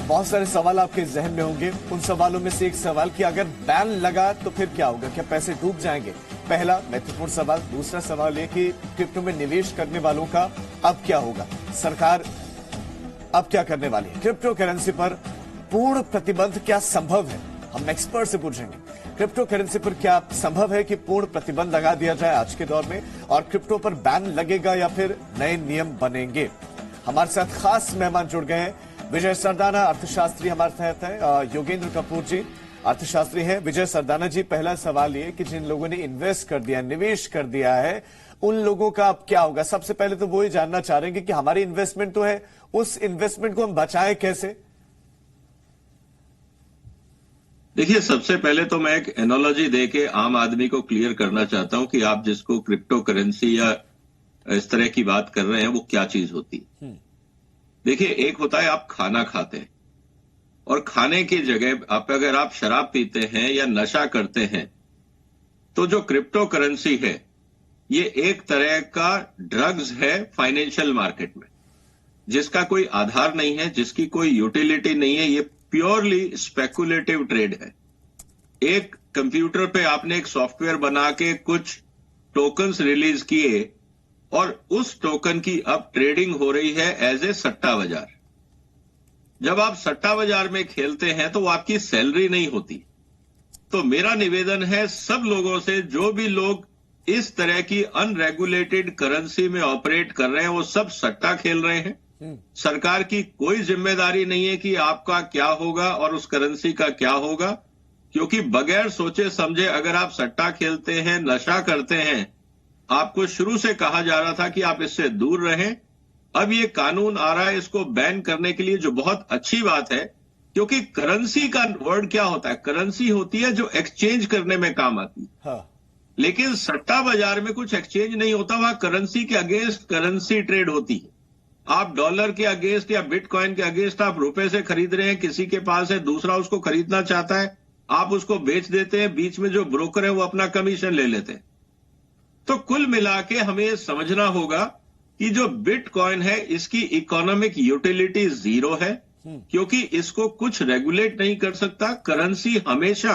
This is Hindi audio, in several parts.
बहुत सारे सवाल आपके जहन में होंगे। उन सवालों में से एक सवाल कि अगर बैन लगा तो फिर क्या होगा, क्या पैसे डूब जाएंगे? पहला महत्वपूर्ण सवाल। दूसरा सवाल ये कि क्रिप्टो में निवेश करने वालों का अब क्या होगा, सरकार अब क्या करने वाली है? क्रिप्टो करेंसी पर पूर्ण प्रतिबंध क्या संभव है? हम एक्सपर्ट से पूछेंगे क्रिप्टो करेंसी पर क्या संभव है कि पूर्ण प्रतिबंध लगा दिया जाए आज के दौर में, और क्रिप्टो पर बैन लगेगा या फिर नए नियम बनेंगे? हमारे साथ खास मेहमान जुड़ गए हैं। विजय सरदाना अर्थशास्त्री हमारे साथ हैं, योगेंद्र कपूर जी अर्थशास्त्री हैं। विजय सरदाना जी, पहला सवाल ये कि जिन लोगों ने इन्वेस्ट कर दिया, निवेश कर दिया है, उन लोगों का अब क्या होगा? सबसे पहले तो वो ही जानना चाह रहे हैं कि हमारी इन्वेस्टमेंट तो है, उस इन्वेस्टमेंट को हम बचाएं कैसे? देखिए, सबसे पहले तो मैं एक एनोलॉजी देके आम आदमी को क्लियर करना चाहता हूं कि आप जिसको क्रिप्टो करेंसी या इस तरह की बात कर रहे हैं वो क्या चीज होती है। देखिए, एक होता है आप खाना खाते हैं, और खाने की जगह अगर आप शराब पीते हैं या नशा करते हैं, तो जो क्रिप्टो करेंसी है ये एक तरह का ड्रग्स है फाइनेंशियल मार्केट में, जिसका कोई आधार नहीं है, जिसकी कोई यूटिलिटी नहीं है। ये प्योरली स्पेकुलेटिव ट्रेड है। एक कंप्यूटर पे आपने एक सॉफ्टवेयर बना के कुछ टोकन्स रिलीज किए, और उस टोकन की अब ट्रेडिंग हो रही है एज ए सट्टा बाजार। जब आप सट्टा बाजार में खेलते हैं तो वो आपकी सैलरी नहीं होती। तो मेरा निवेदन है सब लोगों से, जो भी लोग इस तरह की अनरेगुलेटेड करेंसी में ऑपरेट कर रहे हैं वो सब सट्टा खेल रहे हैं। सरकार की कोई जिम्मेदारी नहीं है कि आपका क्या होगा और उस करेंसी का क्या होगा, क्योंकि बगैर सोचे समझे अगर आप सट्टा खेलते हैं, नशा करते हैं, आपको शुरू से कहा जा रहा था कि आप इससे दूर रहें। अब ये कानून आ रहा है इसको बैन करने के लिए, जो बहुत अच्छी बात है, क्योंकि करेंसी का वर्ड क्या होता है? करेंसी होती है जो एक्सचेंज करने में काम आती है। हाँ। लेकिन सट्टा बाजार में कुछ एक्सचेंज नहीं होता, वहां करेंसी के अगेंस्ट करेंसी ट्रेड होती है। आप डॉलर के अगेंस्ट या बिटकॉइन के अगेंस्ट आप रुपए से खरीद रहे हैं, किसी के पास है, दूसरा उसको खरीदना चाहता है, आप उसको बेच देते हैं, बीच में जो ब्रोकर है वो अपना कमीशन ले लेते हैं। तो कुल मिला के हमें समझना होगा कि जो बिटकॉइन है इसकी इकोनॉमिक यूटिलिटी जीरो है, क्योंकि इसको कुछ रेगुलेट नहीं कर सकता। करेंसी हमेशा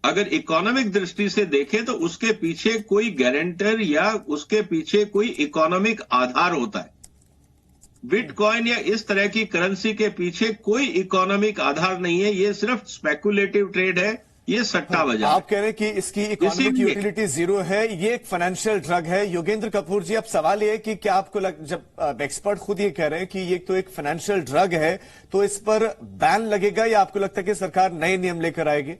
अगर इकोनॉमिक दृष्टि से देखें तो उसके पीछे कोई गारंटर या उसके पीछे कोई इकोनॉमिक आधार होता है। बिटकॉइन या इस तरह की करेंसी के पीछे कोई इकोनॉमिक आधार नहीं है, ये सिर्फ स्पेकुलेटिव ट्रेड है, ये सट्टा बाजार। आप कह रहे हैं कि इसकी इकोनॉमिक यूटिलिटी जीरो है, ये एक फाइनेंशियल ड्रग है। योगेंद्र कपूर जी, अब सवाल ये है कि क्या आपको जब एक्सपर्ट खुद ये कह रहे हैं कि ये तो एक फाइनेंशियल ड्रग है, तो इस पर बैन लगेगा या आपको लगता है कि सरकार नए नियम लेकर आएगी?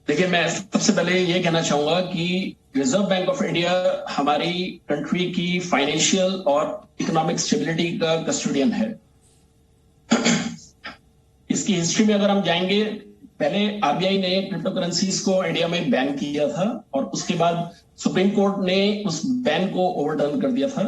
देखिए, मैं सबसे पहले ये कहना चाहूंगा कि रिजर्व बैंक ऑफ इंडिया हमारी कंट्री की फाइनेंशियल और इकोनॉमिक स्टेबिलिटी का कस्टोडियन है। इसकी हिस्ट्री में अगर हम जाएंगे, पहले आरबीआई ने क्रिप्टो करेंसीज को इंडिया में बैन किया था, और उसके बाद सुप्रीम कोर्ट ने उस बैन को ओवरटर्न कर दिया था।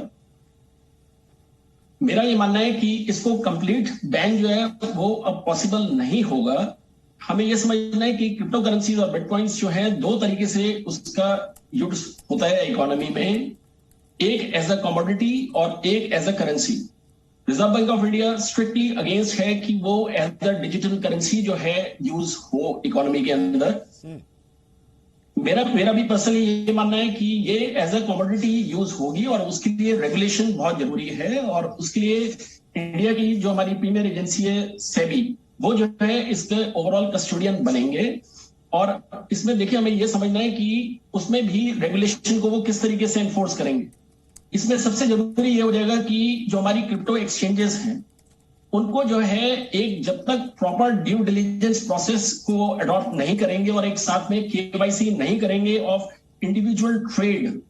मेरा ये मानना है कि इसको कंप्लीट बैन जो है वो अब पॉसिबल नहीं होगा। हमें यह समझना है कि क्रिप्टो करेंसीज और बिटकॉइंस जो है दो तरीके से उसका यूज होता है इकोनॉमी में, एक एज अ कमोडिटी और एक as a currency. Reserve bank of India strictly against है कि वो एज अ डिजिटल करेंसी जो है यूज हो इकोनॉमी के अंदर। मेरा भी पर्सनली ये मानना है कि ये एज अ कमोडिटी यूज होगी, और उसके लिए रेगुलेशन बहुत जरूरी है। और उसके लिए इंडिया की जो हमारी प्रीमियर एजेंसी है सेबी, वो जो है इसके ओवरऑल कस्टोडियन बनेंगे। और इसमें देखिए, हमें यह समझना है कि उसमें भी रेगुलेशन को वो किस तरीके से एनफोर्स करेंगे। इसमें सबसे जरूरी ये हो जाएगा कि जो हमारी क्रिप्टो एक्सचेंजेस हैं उनको जो है एक जब तक प्रॉपर ड्यू डिलिजेंस प्रोसेस को अडॉप्ट नहीं करेंगे और एक साथ में केवाईसी नहीं करेंगे ऑफ इंडिविजुअल ट्रेड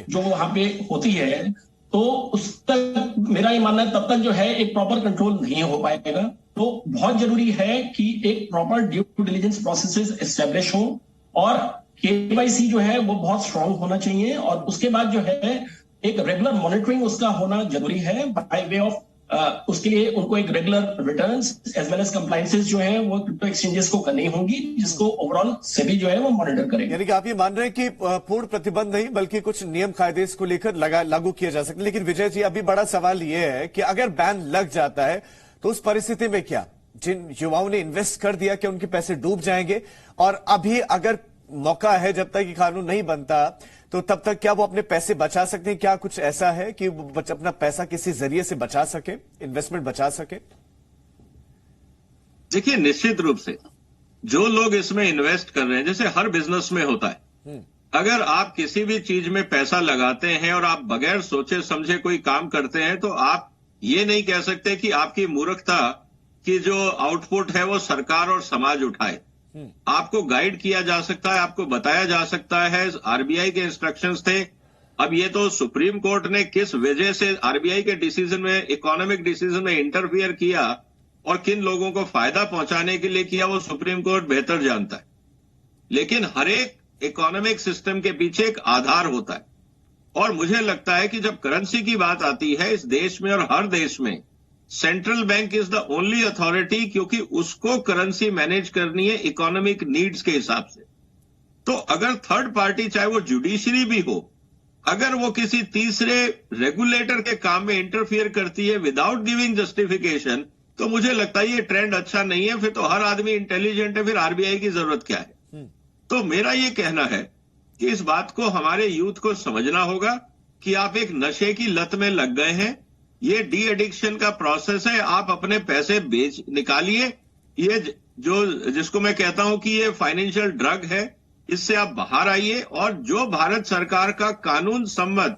जो वहां पे होती है, तो उस तक मेरा ये मानना है तब तक जो है एक प्रॉपर कंट्रोल नहीं हो पाएगा। तो बहुत जरूरी है कि एक proper due diligence processes establish हो, और केवाईसी जो है वो बहुत स्ट्रांग होना चाहिए, और उसके बाद जो है एक रेगुलर मॉनिटरिंग उसका होना जरूरी है बाय वे ऑफ उसके लिए उनको एक regular returns as well as compliances जो है वो क्रिप्टो एक्सचेंजेस को करनी होंगी, जिसको ओवरऑल सेबी जो है वो मॉनिटर करेगी। यानी कि आप ये मान रहे हैं कि पूर्ण प्रतिबंध नहीं बल्कि कुछ नियम कायदे इसको लेकर लागू किया जा सकता है। लेकिन विजय जी, अभी बड़ा सवाल ये है कि अगर बैन लग जाता है तो उस परिस्थिति में क्या जिन युवाओं ने इन्वेस्ट कर दिया क्या उनके पैसे डूब जाएंगे? और अभी अगर मौका है, जब तक ये कानून नहीं बनता तो तब तक क्या वो अपने पैसे बचा सकते हैं? क्या कुछ ऐसा है कि वो अपना पैसा किसी जरिए से बचा सके, इन्वेस्टमेंट बचा सके? देखिए, निश्चित रूप से जो लोग इसमें इन्वेस्ट कर रहे हैं, जैसे हर बिजनेस में होता है, अगर आप किसी भी चीज में पैसा लगाते हैं और आप बगैर सोचे समझे कोई काम करते हैं, तो आप ये नहीं कह सकते कि आपकी मूर्खता की जो आउटपुट है वो सरकार और समाज उठाए। आपको गाइड किया जा सकता है, आपको बताया जा सकता है। आरबीआई के इंस्ट्रक्शंस थे। अब ये तो सुप्रीम कोर्ट ने किस वजह से आरबीआई के डिसीजन में, इकोनॉमिक डिसीजन में इंटरफियर किया और किन लोगों को फायदा पहुंचाने के लिए किया, वो सुप्रीम कोर्ट बेहतर जानता है। लेकिन हर एक इकोनॉमिक सिस्टम के पीछे एक आधार होता है, और मुझे लगता है कि जब करेंसी की बात आती है इस देश में और हर देश में, central bank is the only authority, क्योंकि उसको करेंसी मैनेज करनी है इकोनॉमिक नीड्स के हिसाब से। तो अगर थर्ड पार्टी, चाहे वो जुडिशरी भी हो, अगर वो किसी तीसरे रेगुलेटर के काम में इंटरफियर करती है विदाउट गिविंग जस्टिफिकेशन, तो मुझे लगता है ये ट्रेंड अच्छा नहीं है। फिर तो हर आदमी इंटेलिजेंट है, फिर आरबीआई की जरूरत क्या है? तो मेरा ये कहना है कि इस बात को हमारे यूथ को समझना होगा कि आप एक नशे की लत में लग गए हैं। ये डी एडिक्शन का प्रोसेस है। आप अपने पैसे निकालिए। ये जो जिसको मैं कहता हूं कि ये फाइनेंशियल ड्रग है, इससे आप बाहर आइए। और जो भारत सरकार का कानून सम्मत,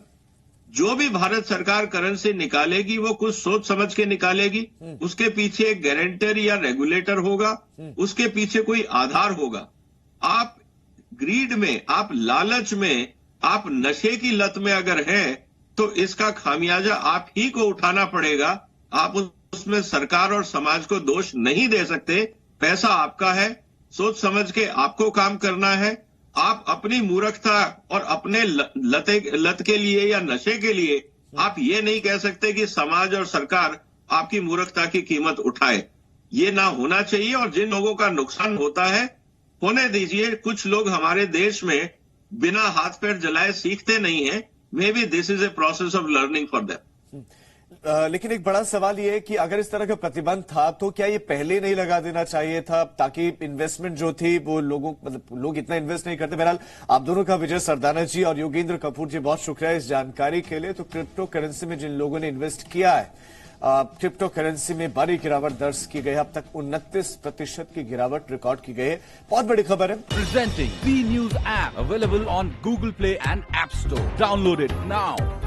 जो भी भारत सरकार करेंसी निकालेगी वो कुछ सोच समझ के निकालेगी। उसके पीछे एक गारंटर या रेगुलेटर होगा, उसके पीछे कोई आधार होगा। आप ग्रीड में, आप लालच में, आप नशे की लत में अगर हैं, तो इसका खामियाजा आप ही को उठाना पड़ेगा। आप उसमें सरकार और समाज को दोष नहीं दे सकते। पैसा आपका है, सोच समझ के आपको काम करना है। आप अपनी मूर्खता और अपने लत के लिए या नशे के लिए आप ये नहीं कह सकते कि समाज और सरकार आपकी मूर्खता की कीमत उठाए। ये ना होना चाहिए। और जिन लोगों का नुकसान होता है होने दीजिए। कुछ लोग हमारे देश में बिना हाथ पैर जलाए सीखते नहीं है। May be this is a process of learning for them. लेकिन एक बड़ा सवाल ये है कि अगर इस तरह का प्रतिबंध था तो क्या ये पहले नहीं लगा देना चाहिए था, ताकि इन्वेस्टमेंट जो थी वो लोग इतना इन्वेस्ट नहीं करते। बहरहाल आप दोनों का, विजय सरदाना जी और योगेंद्र कपूर जी, बहुत शुक्रिया इस जानकारी के लिए। तो क्रिप्टो करेंसी में जिन लोगों ने इन्वेस्ट किया है, क्रिप्टो करेंसी में बड़ी गिरावट दर्ज की गई। अब तक 29% की गिरावट रिकॉर्ड की गई है। बहुत बड़ी खबर है। Presenting B news app available on Google Play and app store. Download it now.